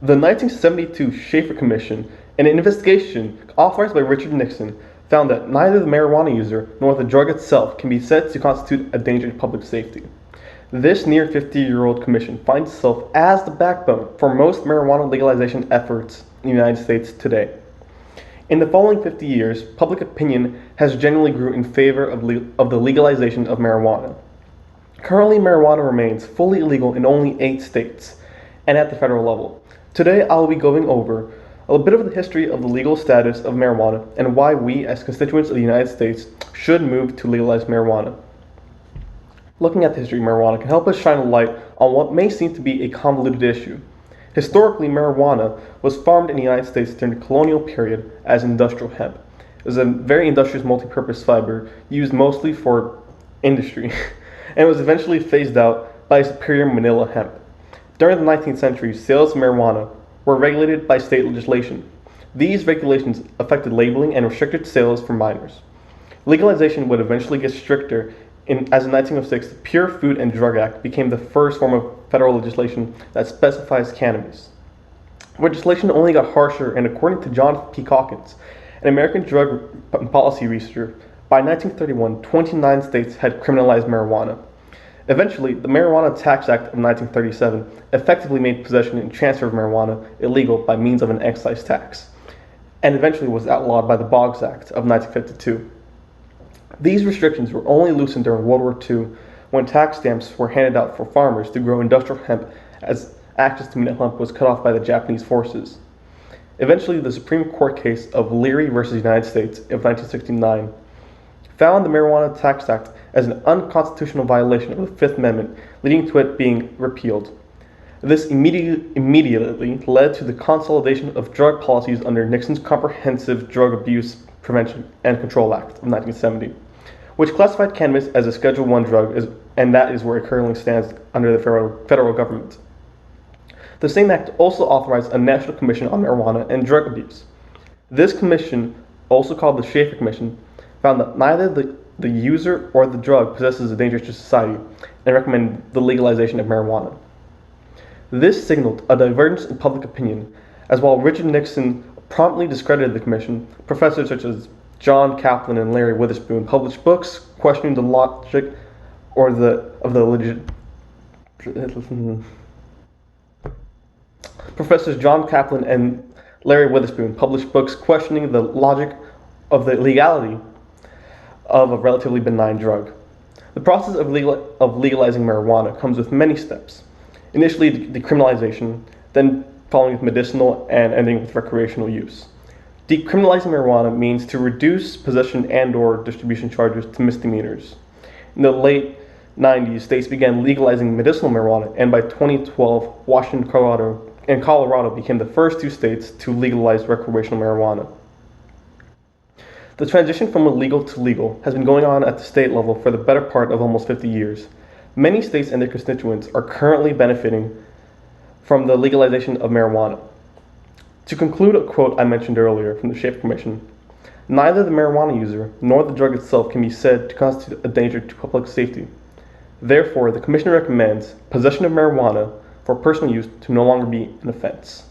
The 1972 Schaefer Commission, an investigation authorized by Richard Nixon, found that neither the marijuana user nor the drug itself can be said to constitute a danger to public safety. This near 50-year-old commission finds itself as the backbone for most marijuana legalization efforts in the United States today. In the following 50 years, public opinion has generally grew in favor of the legalization of marijuana. Currently, marijuana remains fully illegal in only 8 states and at the federal level. Today, I will be going over a bit of the history of the legal status of marijuana and why we, as constituents of the United States, should move to legalize marijuana. Looking at the history of marijuana can help us shine a light on what may seem to be a convoluted issue. Historically, marijuana was farmed in the United States during the colonial period as industrial hemp. It was a very industrious multi-purpose fiber used mostly for industry and was eventually phased out by superior manila hemp. During the 19th century, sales of marijuana were regulated by state legislation. These regulations affected labeling and restricted sales for minors. Legalization would eventually get stricter as in 1906, the Pure Food and Drug Act became the first form of federal legislation that specifies cannabis. Legislation only got harsher, and according to John P. Calkins, an American drug policy researcher, by 1931, 29 states had criminalized marijuana. Eventually, the Marijuana Tax Act of 1937 effectively made possession and transfer of marijuana illegal by means of an excise tax, and eventually was outlawed by the Boggs Act of 1952. These restrictions were only loosened during World War II when tax stamps were handed out for farmers to grow industrial hemp as access to medicinal hemp was cut off by the Japanese forces. Eventually, the Supreme Court case of Leary v. United States of 1969 found the Marijuana Tax Act as an unconstitutional violation of the Fifth Amendment, leading to it being repealed. This immediately led to the consolidation of drug policies under Nixon's Comprehensive Drug Abuse Prevention and Control Act of 1970, which classified cannabis as a Schedule I drug, and that is where it currently stands under the federal government. The same act also authorized a National Commission on Marijuana and Drug Abuse. This commission, also called the Schaefer Commission, found that neither the user or the drug possesses a danger to society and recommended the legalization of marijuana. This signaled a divergence in public opinion, as while Richard Nixon promptly discredited the commission, professors such as John Kaplan and Larry Witherspoon published books questioning the logic of the legit. Professors John Kaplan and Larry Witherspoon published books questioning the logic of the legality of a relatively benign drug. The process of legalizing marijuana comes with many steps. Initially, decriminalization, then following with medicinal, and ending with recreational use. Decriminalizing marijuana means to reduce possession and/or distribution charges to misdemeanors. In the late 90s, states began legalizing medicinal marijuana, and by 2012, Washington, Colorado became the first 2 states to legalize recreational marijuana. The transition from illegal to legal has been going on at the state level for the better part of almost 50 years. Many states and their constituents are currently benefiting from the legalization of marijuana. To conclude a quote I mentioned earlier from the Schaefer Commission, neither the marijuana user nor the drug itself can be said to constitute a danger to public safety. Therefore, the Commission recommends possession of marijuana for personal use to no longer be an offense.